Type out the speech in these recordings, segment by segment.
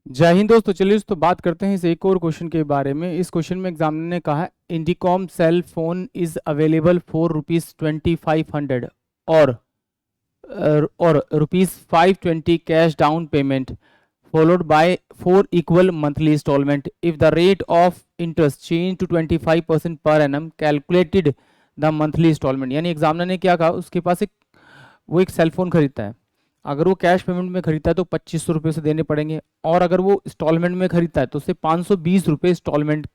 जय हिंद दोस्तों। चलिए दोस्तों बात करते हैं इस एक और क्वेश्चन के बारे में। इस क्वेश्चन में एग्जामिनर ने कहा है Indicom cell phone is available for ₹2500 और ₹520 cash down payment followed by 4 equal monthly installment. If the rate of interest changed to 25% per annum, calculated the monthly installment. यानी एग्जामिनर ने क्या कहा, उसके पास वो एक सेल फोन खरीदता है। अगर वो कैश पेमेंट में खरीदता है तो 2500 रुपये से देने पड़ेंगे, और अगर वो इंस्टॉलमेंट में खरीदता है तो उसे 520 रुपये इंस्टॉलमेंट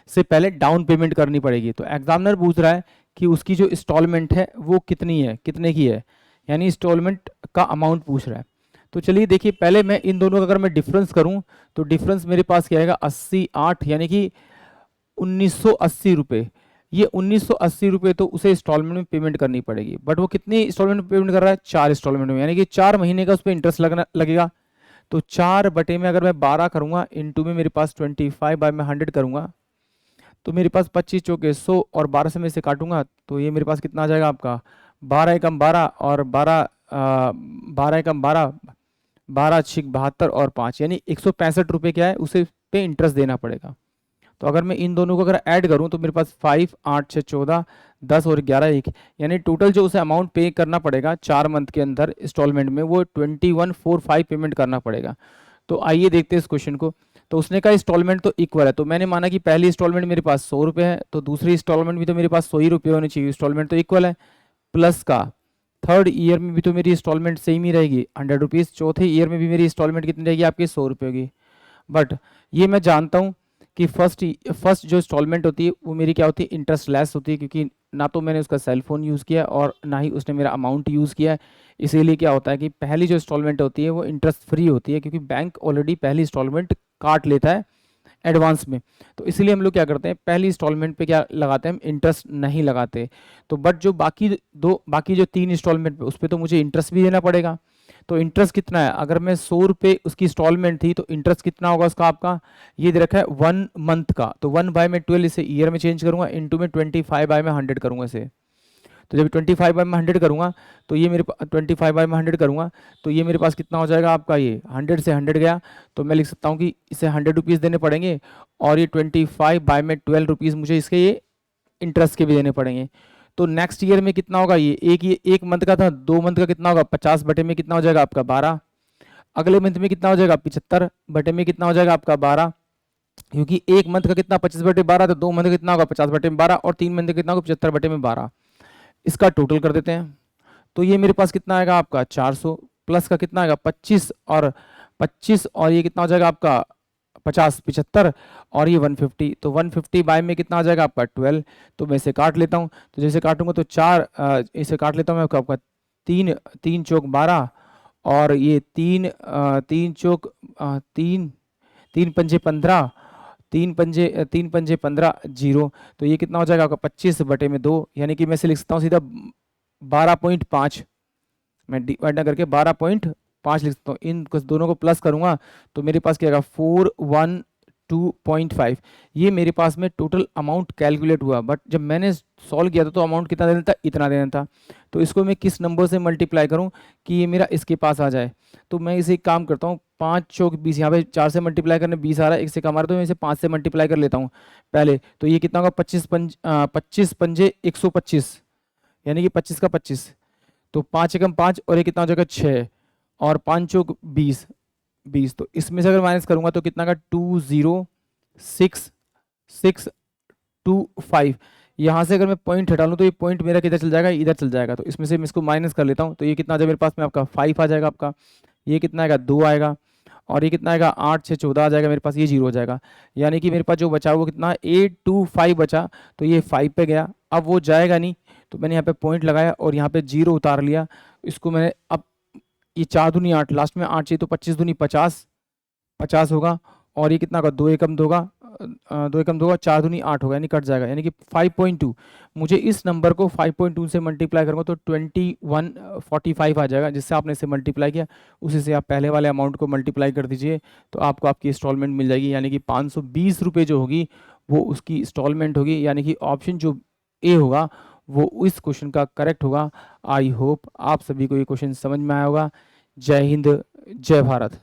से पहले डाउन पेमेंट करनी पड़ेगी। तो एग्जामिनर पूछ रहा है कि उसकी जो इंस्टॉलमेंट है वो कितनी है, कितने की है, यानी इंस्टॉलमेंट का अमाउंट पूछ रहा है। तो चलिए देखिए, पहले मैं इन दोनों का अगर मैं डिफरेंस करूं तो डिफरेंस मेरे पास क्या आएगा, 80 8 यानी कि 1980 रुपये। ये 1980 रुपये तो उसे इंस्टॉलमेंट में पेमेंट करनी पड़ेगी, बट वो कितनी इंस्टॉलमेंट में पेमेंट कर रहा है, 4 इंस्टॉलमेंट में, यानी कि 4 महीने का उस पर इंटरेस्ट लगेगा। तो 4 बटे में अगर मैं 12 करूंगा, इंटू में मेरे पास 25 बाय मैं 100 करूंगा, तो मेरे पास 25 चौके 100 और 12 से मैं इसे काटूंगा तो ये मेरे पास कितना आ जाएगा आपका, 12 एकम 12 और 12 12 एकम 12, 12 छिक 72 और 5, यानी 165 रुपये क्या है उसे पे इंटरेस्ट देना पड़ेगा। तो अगर मैं इन दोनों को अगर ऐड करूं तो मेरे पास 5 8 6 14 10 और 11 1, यानी टोटल जो उसे अमाउंट पे करना पड़ेगा 4 मंथ के अंदर इंस्टॉलमेंट में वो 2145 पेमेंट करना पड़ेगा। तो आइए देखते हैं इस क्वेश्चन को। तो उसने कहा इंस्टॉलमेंट तो इक्वल है, तो मैंने माना कि पहली इंस्टॉलमेंट मेरे पास 100 रुपये है, तो दूसरी इंस्टॉलमेंट भी तो मेरे पास 100 ही रुपये होनी चाहिए, इंस्टॉलमेंट तो इक्वल है। प्लस का थर्ड ईयर में भी तो मेरी इंस्टॉलमेंट सेम ही रहेगी 100 रुपीज़, चौथे ईयर में भी मेरी इंस्टॉलमेंट कितनी रहेगी आपकी, 100 रुपये होगी। बट ये मैं जानता हूँ कि फर्स्ट जो इंस्टॉलमेंट होती है वो मेरी क्या होती है, इंटरेस्ट लेस होती है, क्योंकि ना तो मैंने उसका सेल फोन यूज़ किया और ना ही उसने मेरा अमाउंट यूज़ किया है। इसीलिए क्या होता है कि पहली जो इंस्टॉलमेंट होती है वो इंटरेस्ट फ्री होती है, क्योंकि बैंक ऑलरेडी पहली इंस्टॉलमेंट काट लेता है एडवांस में। तो इसलिए हम लोग क्या करते हैं, पहली इंस्टॉलमेंट पे क्या लगाते हैं, हम इंटरेस्ट नहीं लगाते। तो बट जो बाकी जो 3 इंस्टॉलमेंट पे उस पर तो मुझे इंटरेस्ट भी देना पड़ेगा। तो इंटरेस्ट कितना है, अगर मैं 100 रुपये उसकी इंस्टॉलमेंट थी तो इंटरेस्ट कितना होगा उसका आपका, ये दे रखा है 1 मंथ का, तो 1 बाय में 12 इसे ईयर में चेंज करूंगा, इंटू में 25 बाय में 100 करूंगा इसे। तो जब 25 बाय में 100 करूंगा तो ये मेरे पास 25 बाय में 100 करूंगा तो ये मेरे पास कितना हो जाएगा आपका, ये 100 से 100 गया, तो मैं लिख सकता हूँ कि इसे 100 रुपीज़ देने पड़ेंगे, और ये 25 बाय में 12 रुपीज़ मुझे इसके ये इंटरेस्ट के भी देने पड़ेंगे। तो नेक्स्ट ईयर में कितना होगा, ये एक मंथ का था, 2 मंथ का कितना होगा, 50 बटे में कितना हो जाएगा आपका 12। अगले मंथ में कितना हो जाएगा, 75 बटे में कितना हो जाएगा आपका 12, क्योंकि एक मंथ का कितना 25 बटे 12, तो 2 मंथ का कितना होगा 50 बटे में 12, और 3 मंथ का कितना होगा 75 बटे में 12। इसका टोटल कर देते हैं, तो ये मेरे पास कितना आएगा आपका 400, प्लस का कितना आएगा 25 और ये कितना हो जाएगा आपका 50 75 और ये 150, तो 150 बाय में कितना आ जाएगा आपका 12। तो मैं इसे काट लेता हूँ, तो जैसे काटूंगा तो इसे काट लेता हूँ मैं आपका 3 3 चौक 12, और ये 3 चौक 3 3 पंजे 15, 3 पंजे 15 जीरो, तो ये कितना हो जाएगा आपका 25 बटे में 2, यानी कि मैं इसे लिख सकता हूँ सीधा 12.5, मैं डिवाइड ना करके 12.5 लिख सकता हूँ। इन दोनों को प्लस करूंगा तो मेरे पास क्या आएगा 412.5। ये मेरे पास में टोटल अमाउंट कैलकुलेट हुआ, बट जब मैंने सॉल्व किया था तो अमाउंट कितना देना था, इतना देना था। तो इसको मैं किस नंबर से मल्टीप्लाई करूं कि ये मेरा इसके पास आ जाए, तो मैं इसे एक काम करता हूँ, 5 चौक 20, यहाँ पे 4 से मल्टीप्लाई करने 20 आ रहा है, एक से कम आ रहा है, तो मैं इसे 5 से मल्टीप्लाई कर लेता हूँ पहले। तो ये कितना होगा 25 पंजे 125, यानी कि 25 का 25, तो 5 एकम 5 और ये कितना हो जाएगा 6, और 5 चौक 20, तो इसमें से अगर माइनस करूंगा तो कितना का 20625। यहाँ से अगर मैं पॉइंट हटा लूँ तो ये पॉइंट मेरा किधर चल जाएगा, इधर चल जाएगा, तो इसमें से मैं इसको माइनस कर लेता हूँ, तो ये कितना आ जाएगा मेरे पास में आपका 5 आ जाएगा आपका, ये कितना आएगा 2 आएगा, और ये कितना आएगा 8 6 14 आ जाएगा मेरे पास, ये 0 हो जाएगा, यानी कि मेरे पास जो बचा वो कितना 825 बचा, तो ये 5 पे गया, अब वो जाएगा नहीं, तो मैंने यहाँ पे पॉइंट लगाया और यहाँ पे 0 उतार लिया। इसको मैंने अब ये 4 दूनी 8, लास्ट में 8 चाहिए, तो 25 दूनी 50 50 होगा, और ये कितना होगा 2 एकम 2 होगा, 2 एकम 2 होगा, 4 दूनी 8 होगा, यानी कट जाएगा, यानी कि 5.2। मुझे इस नंबर को 5.2 से मल्टीप्लाई करूँगा तो 2145 आ जाएगा, जिससे आपने इसे मल्टीप्लाई किया उसी से आप पहले वाले अमाउंट को मल्टीप्लाई कर दीजिए, तो आपको आपकी इंस्टॉलमेंट मिल जाएगी, यानी कि 520 रुपये जो होगी वो उसकी इंस्टॉलमेंट होगी, यानी कि ऑप्शन जो ए होगा वो इस क्वेश्चन का करेक्ट होगा। आई होप आप सभी को ये क्वेश्चन समझ में आया होगा। जय हिंद, जय भारत।